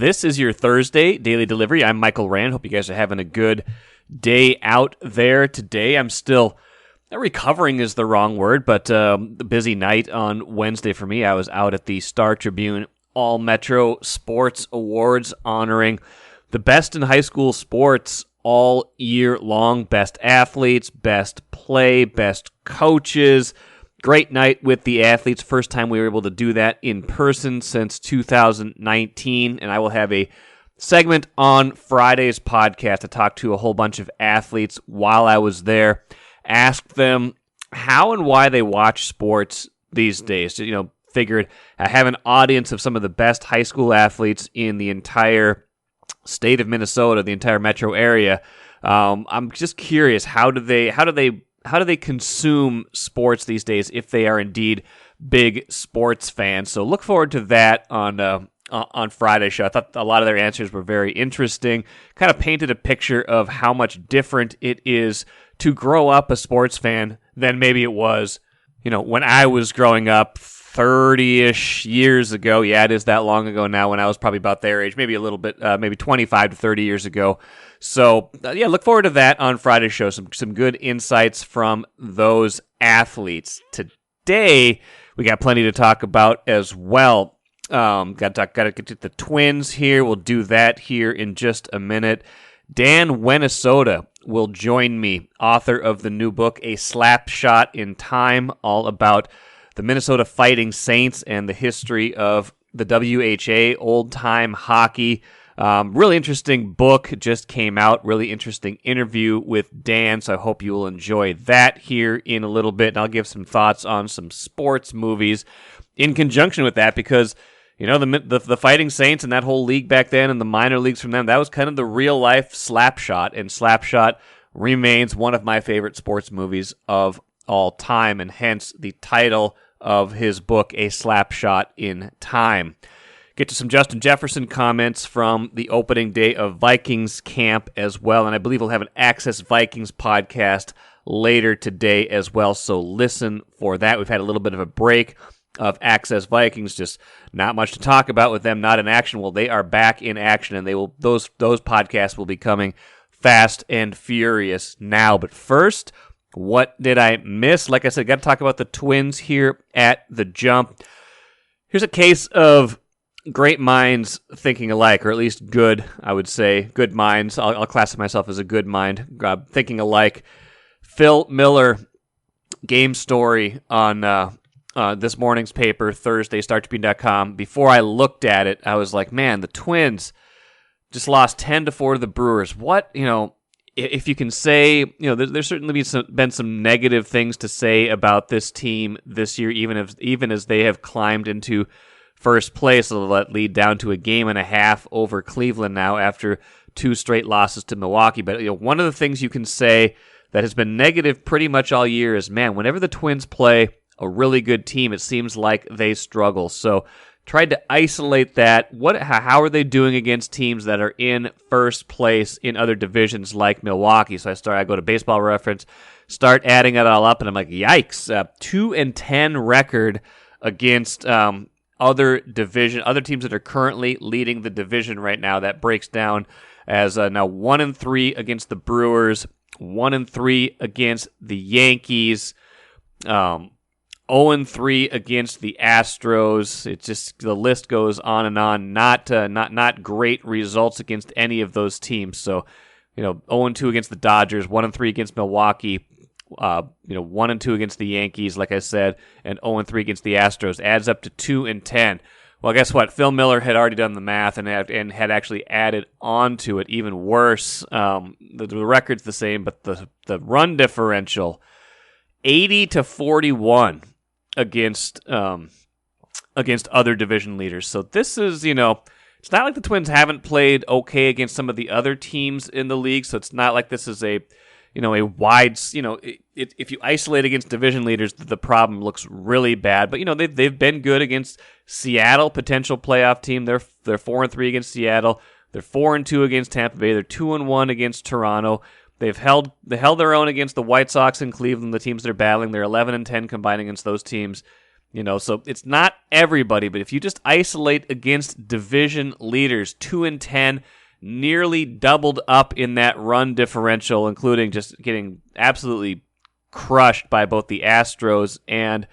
This is your Thursday Daily Delivery. I'm Michael Rand. Hope you guys are having a good day out there today. I'm still, recovering is the wrong word, but a busy night on Wednesday for me. I was out at the Star Tribune All-Metro Sports Awards honoring the best in high school sports all year long. Best athletes, best play, best coaches. Great night with the athletes. First time we were able to do that in person since 2019. And I will have a segment on Friday's podcast to talk to a whole bunch of athletes while I was there. Asked them how and why they watch sports these days. Figured I have an audience of some of the best high school athletes in the entire state of Minnesota, the entire metro area. I'm just curious, how do they consume sports these days if they are indeed big sports fans? So look forward to that on Friday's show. I thought a lot of their answers were very interesting, kind of painted a picture of how much different it is to grow up a sports fan than maybe it was, when I was growing up 30-ish years ago. Yeah, it is that long ago now, when I was probably about their age, maybe a little bit, maybe 25 to 30 years ago. So, look forward to that on Friday's show. Some good insights from those athletes. Today, we got plenty to talk about as well. Got to get to the Twins here. We'll do that here in just a minute. Dan Whenesota will join me, author of the new book, A Slap Shot in Time, all about the Minnesota Fighting Saints and the history of the WHA, old-time hockey. Really interesting book just came out. Really interesting interview with Dan, so I hope you will enjoy that here in a little bit. And I'll give some thoughts on some sports movies in conjunction with that, because the Fighting Saints and that whole league back then and the minor leagues from them, that was kind of the real-life Slapshot, and Slapshot remains one of my favorite sports movies of all time, and hence the title of his book, A Slapshot in Time. Get to some Justin Jefferson comments from the opening day of Vikings camp as well, and I believe we'll have an Access Vikings podcast later today as well, so listen for that. We've had a little bit of a break of Access Vikings, just not much to talk about with them not in action. Well, they are back in action, and those podcasts will be coming fast and furious now. But first, what did I miss? Like I said, got to talk about the Twins here at the Jump. Here's a case of great minds thinking alike, or at least good, I would say. Good minds. I'll classify myself as a good mind, thinking alike. Phil Miller, game story on this morning's paper, Thursday, StarTribune.com. Before I looked at it, I was like, man, the Twins just lost 10-4 to the Brewers. What, if you can say, there's certainly been some negative things to say about this team this year, even as they have climbed into first place. It'll lead down to a game and a half over Cleveland now after 2 straight losses to Milwaukee. But one of the things you can say that has been negative pretty much all year is, man, whenever the Twins play a really good team, it seems like they struggle. So tried to isolate that. How are they doing against teams that are in first place in other divisions like Milwaukee? So I go to Baseball Reference, start adding it all up, and I'm like, yikes! 2-10 record against other teams that are currently leading the division right now. That breaks down as now 1-3 against the Brewers, 1-3 against the Yankees. 0-3 against the Astros. It's just, the list goes on and on. Not great results against any of those teams. So, 0-2 against the Dodgers, 1-3 against Milwaukee, 1-2 against the Yankees, like I said, and 0-3 against the Astros. Adds up to 2-10. Well, guess what? Phil Miller had already done the math and had actually added on to it. Even worse, the record's the same, but the run differential, 80-41 against other division leaders. So this is, it's not like the Twins haven't played okay against some of the other teams in the league. So it's not like this is a wide, if you isolate against division leaders, the problem looks really bad. But they've been good against Seattle, potential playoff team. They're 4-3 against Seattle. They're 4-2 against Tampa Bay. They're 2-1 against Toronto. They held their own against the White Sox and Cleveland, the teams they're battling. They're 11-10 combined against those teams. So it's not everybody, but if you just isolate against division leaders, 2-10, nearly doubled up in that run differential, including just getting absolutely crushed by both the Astros and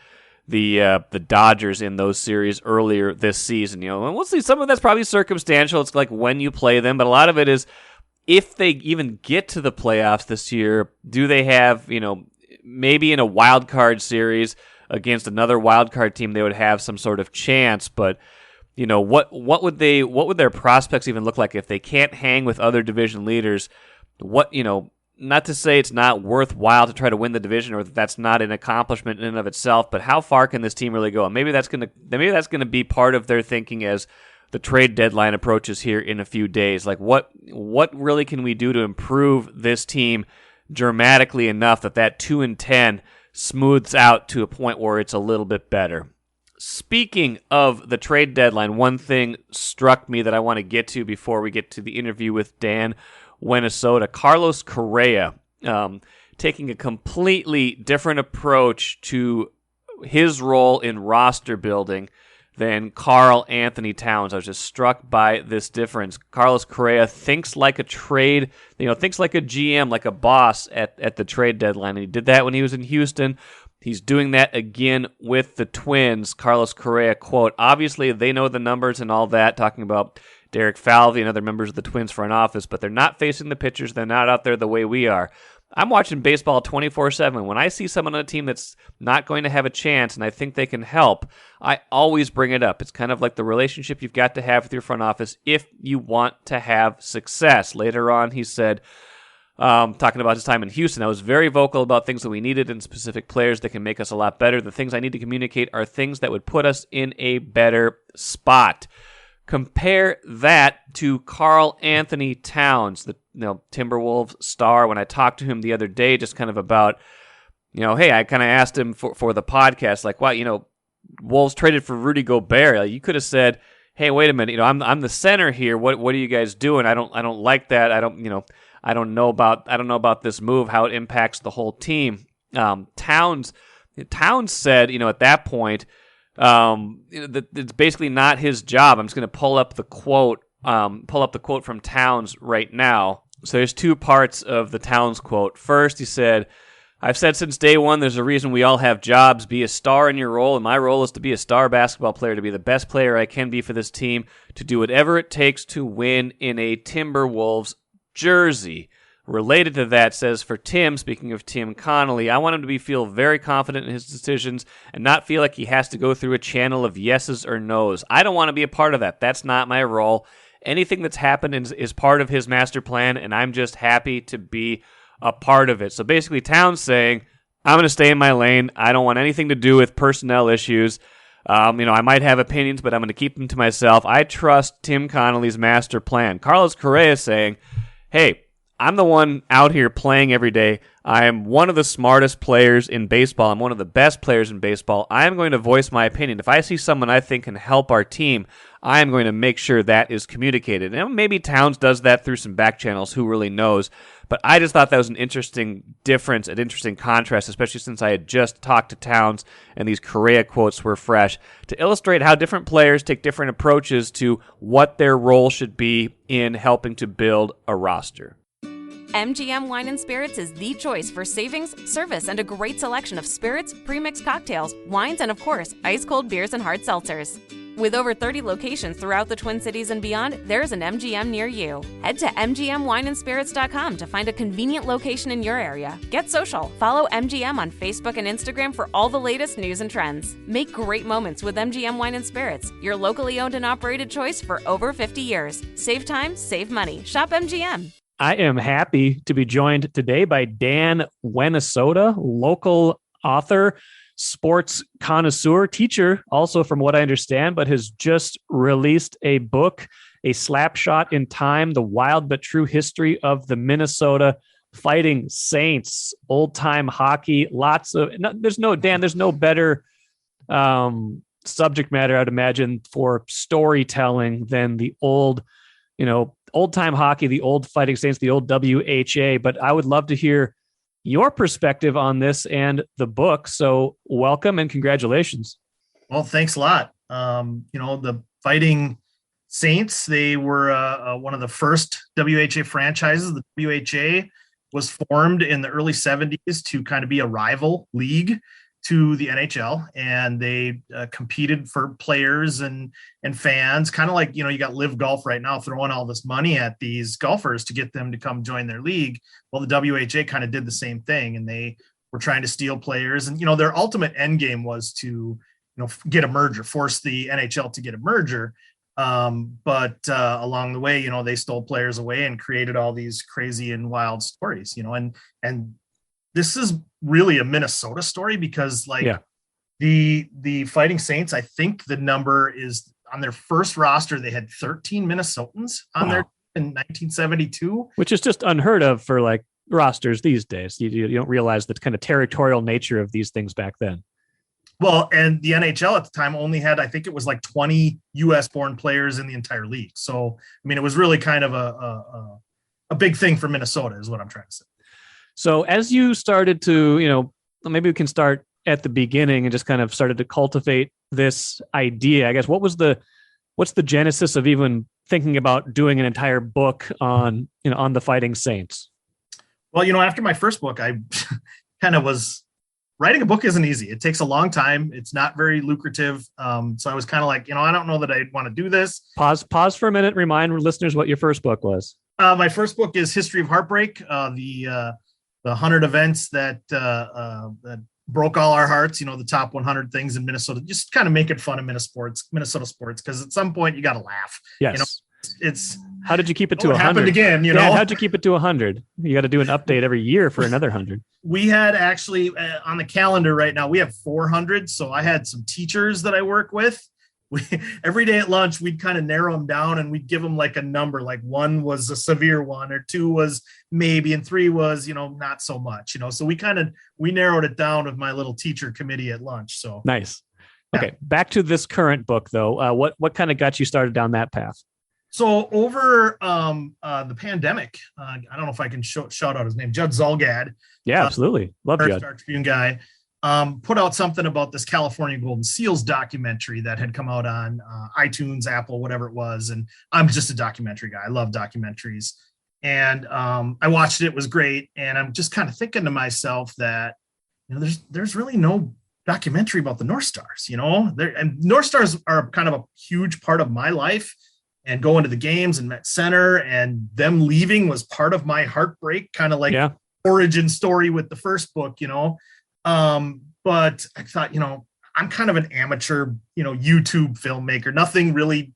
the Dodgers in those series earlier this season. And we'll see. Some of that's probably circumstantial. It's like when you play them, but a lot of it is if they even get to the playoffs this year, do they have, maybe in a wild card series against another wild card team, they would have some sort of chance. But what would their prospects even look like if they can't hang with other division leaders? Not to say it's not worthwhile to try to win the division or that that's not an accomplishment in and of itself, but how far can this team really go? And maybe that's gonna be part of their thinking as the trade deadline approaches here in a few days. Like what really can we do to improve this team dramatically enough that 2-10 smooths out to a point where it's a little bit better. Speaking of the trade deadline, one thing struck me that I want to get to before we get to the interview with Dan Whenesota. Carlos Correa taking a completely different approach to his role in roster building than Karl Anthony Towns. I was just struck by this difference. Carlos Correa thinks like a thinks like a GM, like a boss at the trade deadline. And he did that when he was in Houston. He's doing that again with the Twins. Carlos Correa, quote, obviously they know the numbers and all that, talking about Derek Falvey and other members of the Twins front office, but they're not facing the pitchers. They're not out there the way we are. I'm watching baseball 24/7. When I see someone on a team that's not going to have a chance and I think they can help, I always bring it up. It's kind of like the relationship you've got to have with your front office if you want to have success. Later on, he said, talking about his time in Houston, I was very vocal about things that we needed and specific players that can make us a lot better. The things I need to communicate are things that would put us in a better spot. Compare that to Karl Anthony Towns, the Timberwolves star. When I talked to him the other day, just kind of about, hey, I kind of asked him for the podcast, like, wow, Wolves traded for Rudy Gobert. You could have said, hey, wait a minute, I'm the center here. What are you guys doing? I don't like that. I don't know about this move, how it impacts the whole team. Towns said, at that point, that it's basically not his job. I'm just going to pull up the quote from Towns right now. So there's two parts of the Towns quote. First, he said, I've said since day one, there's a reason we all have jobs. Be a star in your role, and my role is to be a star basketball player, to be the best player I can be for this team, to do whatever it takes to win in a Timberwolves jersey. Related to that, says for Tim, speaking of Tim Connolly, I want him to feel very confident in his decisions and not feel like he has to go through a channel of yeses or nos. I don't want to be a part of that. That's not my role. Anything that's happened is part of his master plan, and I'm just happy to be a part of it. So basically, Towns saying, I'm going to stay in my lane. I don't want anything to do with personnel issues. I might have opinions, but I'm going to keep them to myself. I trust Tim Connolly's master plan. Carlos Correa saying, hey, I'm the one out here playing every day. I am one of the smartest players in baseball. I'm one of the best players in baseball. I am going to voice my opinion. If I see someone I think can help our team, I am going to make sure that is communicated. And maybe Towns does that through some back channels. Who really knows? But I just thought that was an interesting difference, an interesting contrast, especially since I had just talked to Towns and these Correa quotes were fresh, to illustrate how different players take different approaches to what their role should be in helping to build a roster. MGM Wine and Spirits is the choice for savings, service, and a great selection of spirits, premixed cocktails, wines, and of course, ice-cold beers and hard seltzers. With over 30 locations throughout the Twin Cities and beyond, there's an MGM near you. Head to MGMWineandSpirits.com to find a convenient location in your area. Get social. Follow MGM on Facebook and Instagram for all the latest news and trends. Make great moments with MGM Wine and Spirits, your locally owned and operated choice for over 50 years. Save time, save money. Shop MGM. I am happy to be joined today by Dan Whenesota, local author, sports connoisseur, teacher, also from what I understand, but has just released a book, A Slapshot in Time, The Wild But True History of the Minnesota Fighting Saints, old-time hockey, there's no better subject matter, I'd imagine, for storytelling than the old-time hockey, the old Fighting Saints, the old WHA, but I would love to hear your perspective on this and the book. So welcome and congratulations. Well, thanks a lot. The Fighting Saints, they were one of the first WHA franchises. The WHA was formed in the early 70s to kind of be a rival league to the NHL, and they competed for players and fans, kind of like, you got Live Golf right now throwing all this money at these golfers to get them to come join their league. Well, the WHA kind of did the same thing, and they were trying to steal players. And, their ultimate end game was to, get a merger, force the NHL to get a merger. But along the way, they stole players away and created all these crazy and wild stories, and this is really a Minnesota story because the Fighting Saints, I think the number is on their first roster, they had 13 Minnesotans on there in 1972, which is just unheard of for like rosters these days. You don't realize the kind of territorial nature of these things back then. Well, and the NHL at the time only had, I think it was like 20 US born players in the entire league. So, I mean, it was really kind of a big thing for Minnesota is what I'm trying to say. So as you started to, maybe we can start at the beginning and just kind of started to cultivate this idea, I guess, what's the genesis of even thinking about doing an entire book on the Fighting Saints? Well, after my first book, I kind of was writing a book isn't easy. It takes a long time. It's not very lucrative. So I was kind of like, I don't know that I want to do this. Pause for a minute. Remind listeners what your first book was. My first book is History of Heartbreak. The 100 events that broke all our hearts, the top 100 things in Minnesota, just kind of making fun of Minnesota sports. Cause at some point you got to laugh. Yes. It's how did you keep it to 100? Happened again, how'd you keep it to 100? You got to do an update every year for another 100. We had actually on the calendar right now, we have 400. So I had some teachers that I work with. Every day at lunch, we'd kind of narrow them down and we'd give them like a number, like 1 was a severe one or 2 was maybe, and 3 was, not so much, so we narrowed it down with my little teacher committee at lunch. So nice. Okay. Back to this current book though. What kind of got you started down that path? So over the pandemic, I don't know if I can shout out his name, Judd Zolgad. Yeah, absolutely. Love Judd. Our Tribune guy. Put out something about this California Golden Seals documentary that had come out on iTunes, Apple, whatever it was. And I'm just a documentary guy. I love documentaries. And I watched it. It was great. And I'm just kind of thinking to myself that, there's really no documentary about the North Stars, and North Stars are kind of a huge part of my life. And going to the games and Met Center and them leaving was part of my heartbreak, kind of like origin story with the first book, but I thought, I'm kind of an amateur, YouTube filmmaker, nothing really,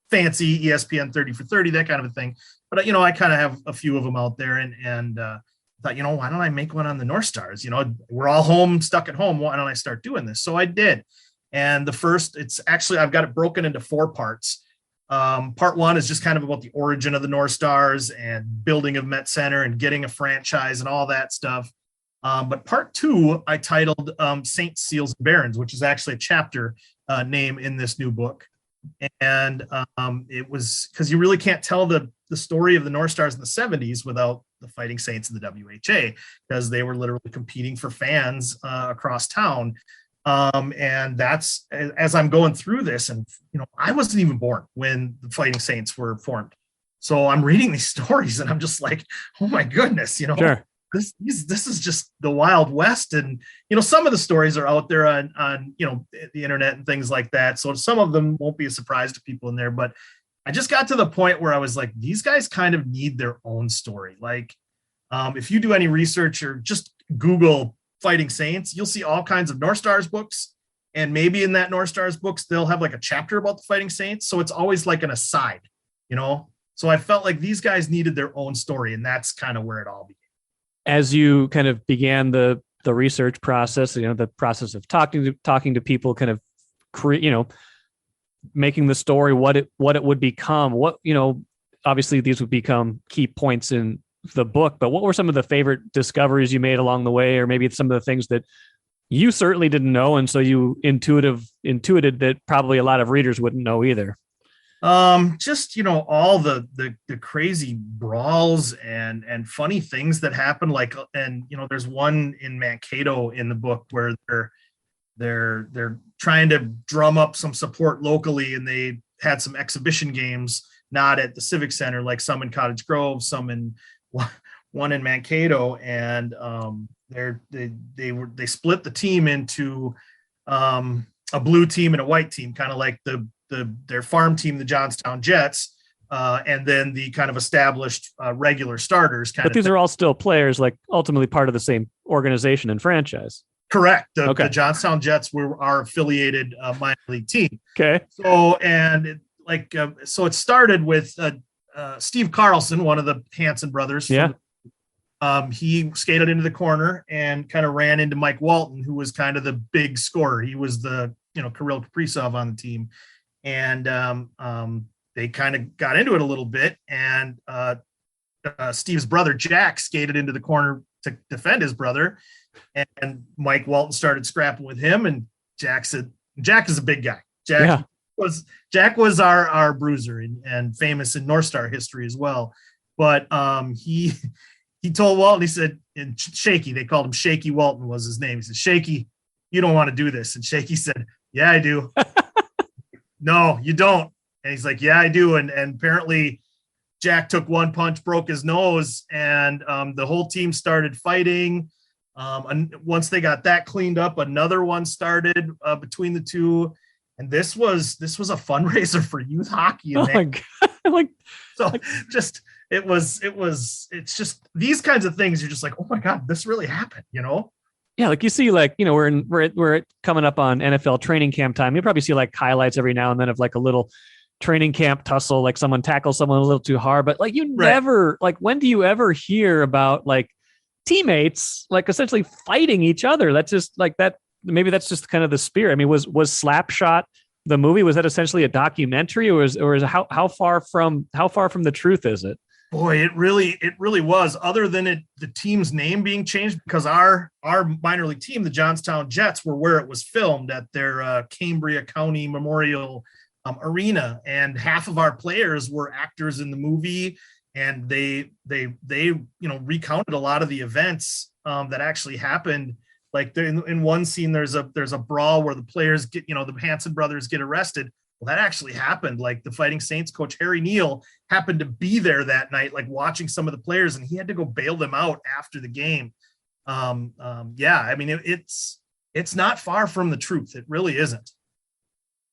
fancy ESPN 30 for 30, that kind of a thing. But, I kind of have a few of them out there and thought, why don't I make one on the North Stars? We're all stuck at home. Why don't I start doing this? So I did. And the first, I've got it broken into 4 parts. Part 1 is just kind of about the origin of the North Stars and building of Met Center and getting a franchise and all that stuff. But part 2, I titled Saints, Seals, and Barons, which is actually a chapter name in this new book. And it was because you really can't tell the story of the North Stars in the 70s without the Fighting Saints and the WHA, because they were literally competing for fans across town. And that's as I'm going through this, and I wasn't even born when the Fighting Saints were formed. So I'm reading these stories and I'm just like, oh my goodness, Sure. This is just the Wild West. And, some of the stories are out there on the internet and things like that. So some of them won't be a surprise to people in there, but I just got to the point where I was like, these guys kind of need their own story. Like, if you do any research or just Google Fighting Saints, you'll see all kinds of North Stars books. And maybe in that North Stars books, they'll have like a chapter about the Fighting Saints. So it's always like an aside, So I felt like these guys needed their own story. And that's kind of where it all began. As you kind of began the research process, the process of talking to people, kind of making the story what it would become, obviously these would become key points in the book, but what were some of the favorite discoveries you made along the way, or maybe some of the things that you certainly didn't know, and so you intuited that probably a lot of readers wouldn't know either? Just, all the crazy brawls and funny things that happen. Like, and, there's one in Mankato in the book where they're trying to drum up some support locally, and they had some exhibition games, not at the Civic Center, like some in Cottage Grove, some in one in Mankato, and they split the team into a blue team and a white team, kind of like their farm team, the Johnstown Jets, and then the kind of established regular starters. But these are all still players, like ultimately part of the same organization and franchise. Correct. The Johnstown Jets were our affiliated minor league team. Okay. So so it started with Steve Carlson, one of the Hanson brothers. Yeah. He skated into the corner and kind of ran into Mike Walton, who was kind of the big scorer. He was the Kirill Kaprizov on the team, and they kind of got into it a little bit. And Steve's brother Jack skated into the corner to defend his brother. And Mike Walton started scrapping with him, and Jack said, Jack is a big guy. Jack was our bruiser and famous in North Star history as well. But he told Walton, he said, and Shaky, they called him Shaky Walton was his name. He said, Shaky, you don't want to do this. And Shaky said, yeah, I do. No, you don't. And he's like, yeah, I do. And apparently Jack took one punch, broke his nose, and the whole team started fighting. And once they got that cleaned up, another one started between the two, and this was a fundraiser for youth hockey. It's just these kinds of things. You're just like, oh my God, this really happened, Yeah, like you see, like we're coming up on NFL training camp time. You probably see like highlights every now and then of like a little training camp tussle, like someone tackles someone a little too hard, but like never, like when do you ever hear about like teammates like essentially fighting each other? That's just like that. Maybe that's just kind of the spirit. I mean, was Slapshot the movie? Was that essentially a documentary, or is how far from the truth is it? Boy, it really was. Other than the team's name being changed, because our minor league team, the Johnstown Jets, were where it was filmed at their Cambria County Memorial Arena, and half of our players were actors in the movie. And they recounted a lot of the events that actually happened. Like in one scene, there's a brawl where the players get, the Hanson brothers get arrested. Well, that actually happened. Like the Fighting Saints coach Harry Neal happened to be there that night, like watching some of the players, and he had to go bail them out after the game. I mean, it's not far from the truth. It really isn't.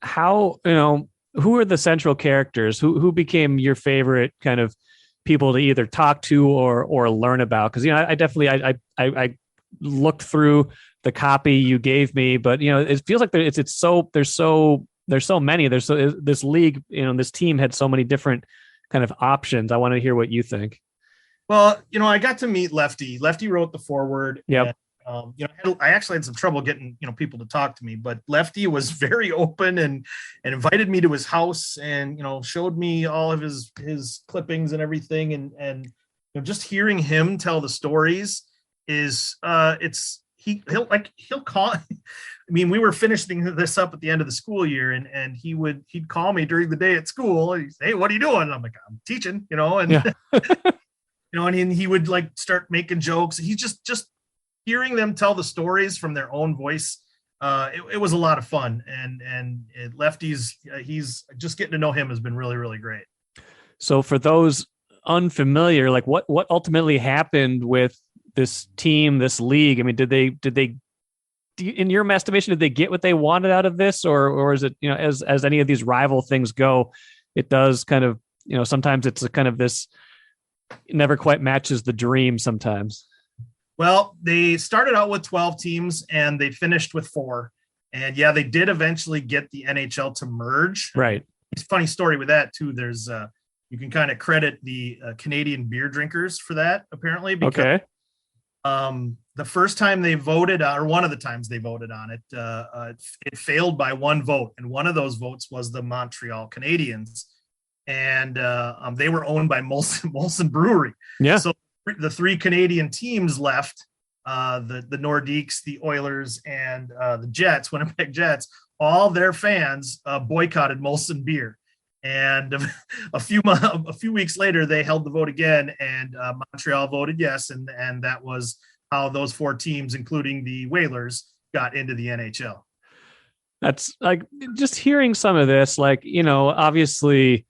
How, who are the central characters? Who became your favorite kind of people to either talk to or learn about? Because I definitely I looked through the copy you gave me, but it feels like there's so many. This league, this team had so many different kind of options. I want to hear what you think. Well, I got to meet Lefty. Lefty wrote the foreword. Yep. And, I actually had some trouble getting people to talk to me, but Lefty was very open and invited me to his house and showed me all of his clippings and everything, and just hearing him tell the stories is he'll call. I mean, we were finishing this up at the end of the school year, and he'd call me during the day at school. And he'd say, "Hey, what are you doing?" And I'm like, "I'm teaching," and and he would like start making jokes. He's just hearing them tell the stories from their own voice. It was a lot of fun, and Lefty's he's just getting to know him has been really, really great. So for those unfamiliar, like what ultimately happened with this team, this league? I mean, did they, in your estimation, did they get what they wanted out of this, or is it, as any of these rival things go, it does kind of, sometimes it's a kind of this never quite matches the dream sometimes. Well, they started out with 12 teams and they finished with 4. And yeah, they did eventually get the NHL to merge. Right. It's a funny story with that too. There's you can kind of credit the Canadian beer drinkers for that, apparently. Because, the first time they voted, or one of the times they voted on it, it failed by one vote. And one of those votes was the Montreal Canadiens. And they were owned by Molson Brewery. Yeah. So the 3 Canadian teams left, the Nordiques, the Oilers, and the Jets, Winnipeg Jets. All their fans boycotted Molson beer. And a few weeks later, they held the vote again, and Montreal voted yes, and that was how those 4 teams, including the Whalers, got into the NHL. That's like just hearing some of this, like, obviously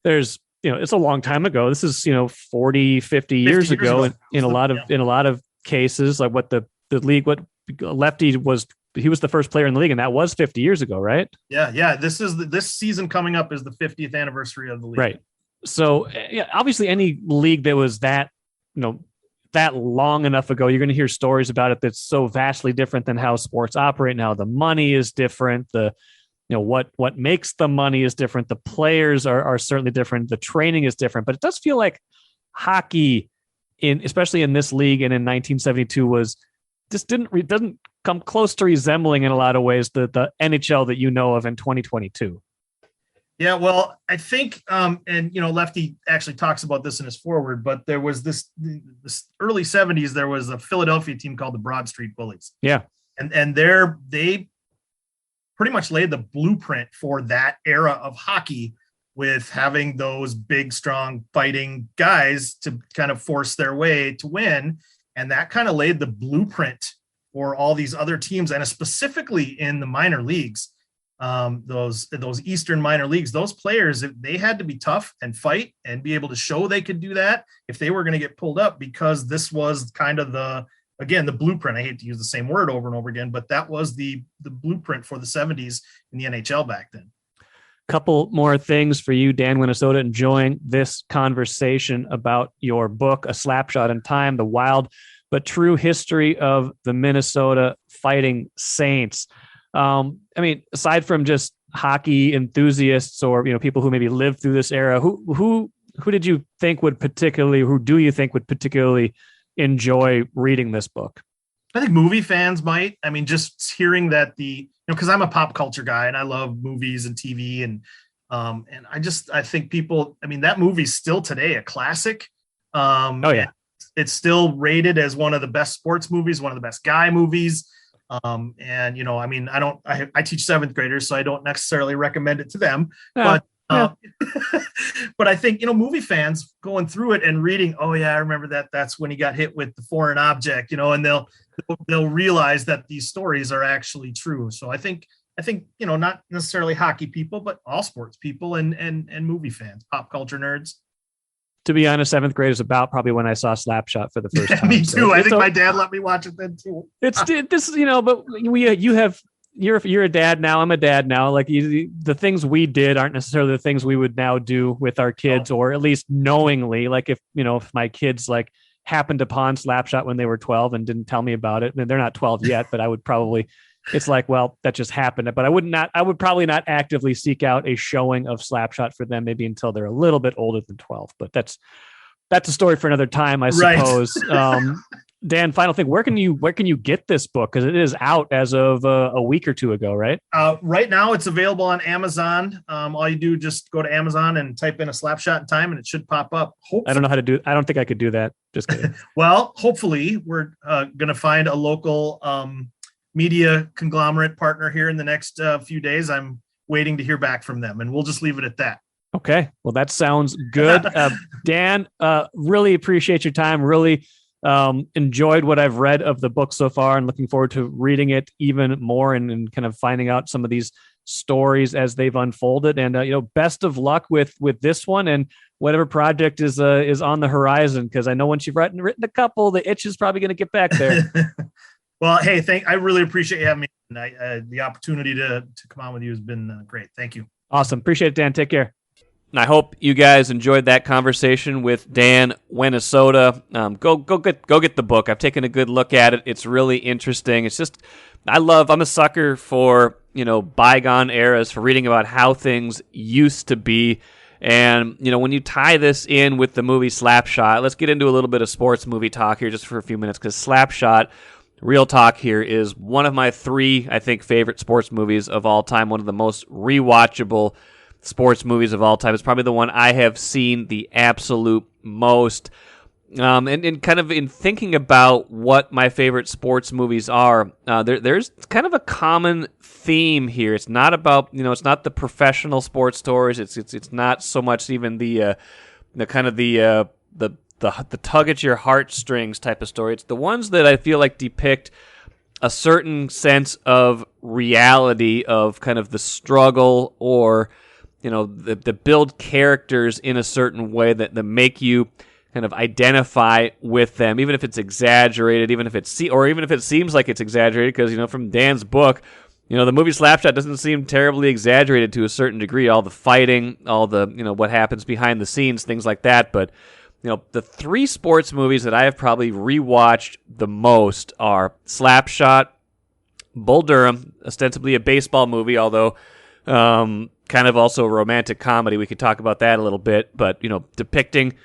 there's, it's a long time ago. This is, 40, 50 years ago. In a lot of cases, like what the league, what Lefty was, he was the first player in the league, and that was 50 years ago, right? Yeah. This season coming up is the 50th anniversary of the league. Right. So obviously any league that was that, that long enough ago, you're going to hear stories about it that's so vastly different than how sports operate now. The money is different. What makes the money is different. The players are certainly different. The training is different, but it does feel like hockey especially in this league and in 1972 doesn't come close to resembling in a lot of ways the NHL that you know of in 2022. Yeah, well, I think, and Lefty actually talks about this in his foreword, but there was this early 70s, there was a Philadelphia team called the Broad Street Bullies. Yeah. And they pretty much laid the blueprint for that era of hockey, with having those big, strong, fighting guys to kind of force their way to win. And that kind of laid the blueprint for all these other teams, and specifically in the minor leagues. Those Eastern minor leagues, those players, they had to be tough and fight and be able to show they could do that if they were going to get pulled up, because this was kind of the blueprint. I hate to use the same word over and over again, but that was the blueprint for the 70s in the NHL back then. Couple more things for you, Dan Whenesota, enjoying this conversation about your book, A Slapshot in Time, the wild but true history of the Minnesota Fighting Saints. Aside from just hockey enthusiasts or people who maybe lived through this era, who did you think would particularly enjoy reading this book? I think movie fans might. Just hearing that because I'm a pop culture guy and I love movies and TV, and I think people. That movie's still today a classic. Oh yeah, it's still rated as one of the best sports movies, one of the best guy movies. I teach seventh graders, so I don't necessarily recommend it to them, but I think, movie fans going through it and reading, oh yeah, I remember that's when he got hit with the foreign object, and they'll realize that these stories are actually true. So I think, not necessarily hockey people, but all sports people and movie fans, pop culture nerds. To be honest, seventh grade is about probably when I saw Slapshot for the first time. Me too. So I think my dad let me watch it then too. It's this, but you're a dad now. I'm a dad now. Like the things we did aren't necessarily the things we would now do with our kids, or at least knowingly. Like if my kids like happened upon Slapshot when they were 12 and didn't tell me about it. They're not 12 yet, but I would probably. It's like, well, that just happened. But I would probably not actively seek out a showing of Slapshot for them, maybe until they're a little bit older than 12. But that's a story for another time, I suppose. Right. Dan, final thing, where can you get this book? Because it is out as of a week or two ago, right? Right now it's available on Amazon. All you do, just go to Amazon and type in A Slapshot in Time and it should pop up. Hopefully. I don't know how to do. I don't think I could do that. Just kidding. Well, hopefully we're going to find a local media conglomerate partner here in the next few days. I'm waiting to hear back from them, and we'll just leave it at that. Okay. Well, that sounds good. Dan, really appreciate your time. Really enjoyed what I've read of the book so far, and looking forward to reading it even more and kind of finding out some of these stories as they've unfolded. And, best of luck with this one and whatever project is on the horizon. Cause I know once you've written a couple, the itch is probably going to get back there. Well, hey, I really appreciate you having me. And the opportunity to come on with you has been great. Thank you. Awesome. Appreciate it, Dan. Take care. And I hope you guys enjoyed that conversation with Dan Whenesota. Go get the book. I've taken a good look at it. It's really interesting. It's just, I'm a sucker for, bygone eras, for reading about how things used to be. And, when you tie this in with the movie Slapshot, let's get into a little bit of sports movie talk here just for a few minutes, because Slapshot, real talk here, is one of my 3, I think, favorite sports movies of all time, one of the most rewatchable sports movies of all time. It's probably the one I have seen the absolute most. And kind of in thinking about what my favorite sports movies are, there's kind of a common theme here. It's not about, it's not the professional sports stories. It's not so much even the tug at your heartstrings type of story. It's the ones that I feel like depict a certain sense of reality of kind of the struggle, or the build characters in a certain way that make you kind of identify with them, even if it's exaggerated, even if it seems like it's exaggerated, because from Dan's book, the movie Slapshot doesn't seem terribly exaggerated to a certain degree. All the fighting, all the what happens behind the scenes, things like that. But the three sports movies that I have probably rewatched the most are Slapshot, Bull Durham, ostensibly a baseball movie, although kind of also a romantic comedy. We could talk about that a little bit, but depicting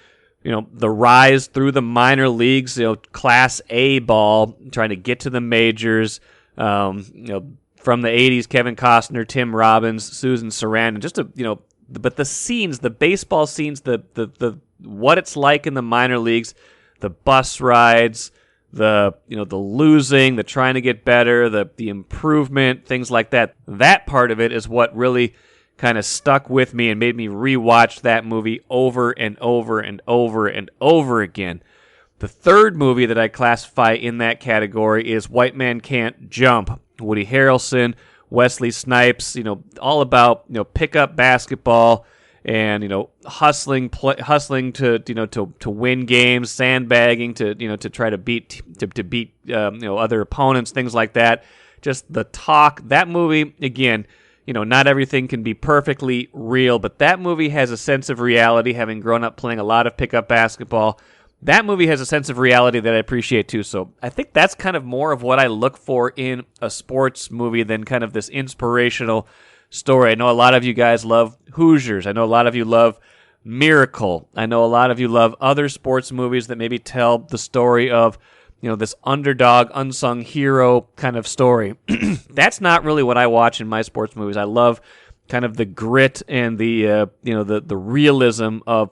the rise through the minor leagues, Class A ball, trying to get to the majors. From the 80s, Kevin Costner, Tim Robbins, Susan Sarandon, but the scenes, the baseball scenes, the what it's like in the minor leagues, the bus rides, the losing, the trying to get better, the improvement, things like that. That part of it is what really kind of stuck with me and made me rewatch that movie over and over and over and over again. The third movie that I classify in that category is White Man Can't Jump. Woody Harrelson, Wesley Snipes, all about pickup basketball and hustling to win games, sandbagging to try to beat other opponents, things like that. Just the talk. That movie, again, not everything can be perfectly real, but that movie has a sense of reality, having grown up playing a lot of pickup basketball. That movie has a sense of reality that I appreciate too. So I think that's kind of more of what I look for in a sports movie than kind of this inspirational story. I know a lot of you guys love Hoosiers. I know a lot of you love Miracle. I know a lot of you love other sports movies that maybe tell the story of, this underdog, unsung hero kind of story. That's not really what I watch in my sports movies. I love kind of the grit and the realism of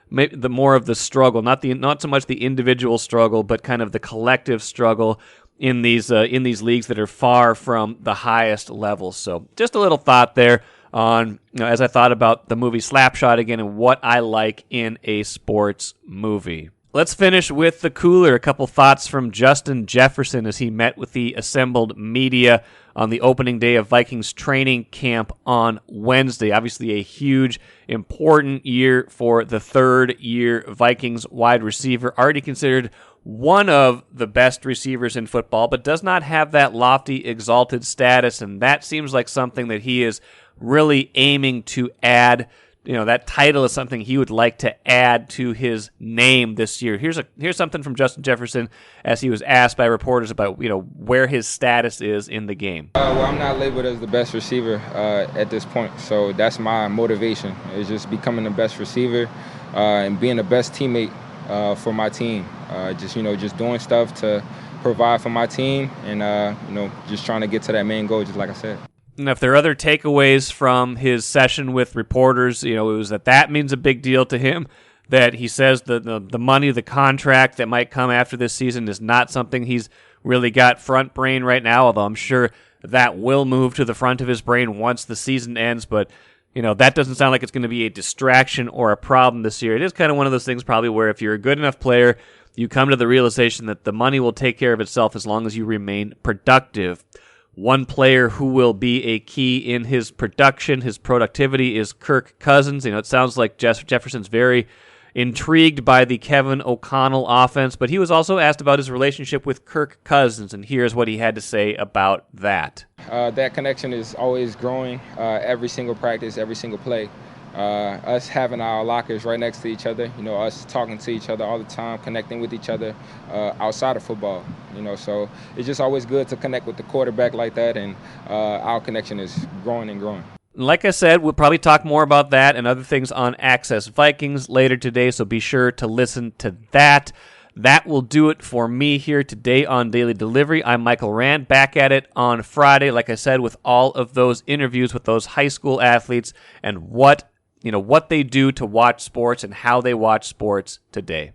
maybe the more of the struggle, not so much the individual struggle, but kind of the collective struggle in these leagues that are far from the highest levels. So just a little thought there on as I thought about the movie Slapshot again and what I like in a sports movie. Let's finish with the cooler. A couple thoughts from Justin Jefferson as he met with the assembled media on the opening day of Vikings training camp on Wednesday. Obviously a huge, important year for the third-year Vikings wide receiver, already considered one of the best receivers in football, but does not have that lofty, exalted status, and that seems like something that he is really aiming to add. That title is something he would like to add to his name this year. Here's something from Justin Jefferson as he was asked by reporters about where his status is in the game. Well, I'm not labeled as the best receiver at this point, so that's my motivation. Is just becoming the best receiver and being the best teammate for my team. Just doing stuff to provide for my team and just trying to get to that main goal, just like I said. And if there are other takeaways from his session with reporters, it was that means a big deal to him, that he says the money, the contract that might come after this season is not something he's really got front brain right now, although I'm sure that will move to the front of his brain once the season ends. But, that doesn't sound like it's going to be a distraction or a problem this year. It is kind of one of those things probably where if you're a good enough player, you come to the realization that the money will take care of itself as long as you remain productive. One player who will be a key in his production, his productivity, is Kirk Cousins. It sounds like Jefferson's very intrigued by the Kevin O'Connell offense, but he was also asked about his relationship with Kirk Cousins, and here's what he had to say about that. That connection is always growing every single practice, every single play. Us having our lockers right next to each other, us talking to each other all the time, connecting with each other outside of football, so it's just always good to connect with the quarterback like that, and our connection is growing and growing. Like I said, we'll probably talk more about that and other things on Access Vikings later today, so be sure to listen to that. That will do it for me here today on Daily Delivery. I'm Michael Rand, back at it on Friday, like I said, with all of those interviews with those high school athletes and what they do to watch sports and how they watch sports today.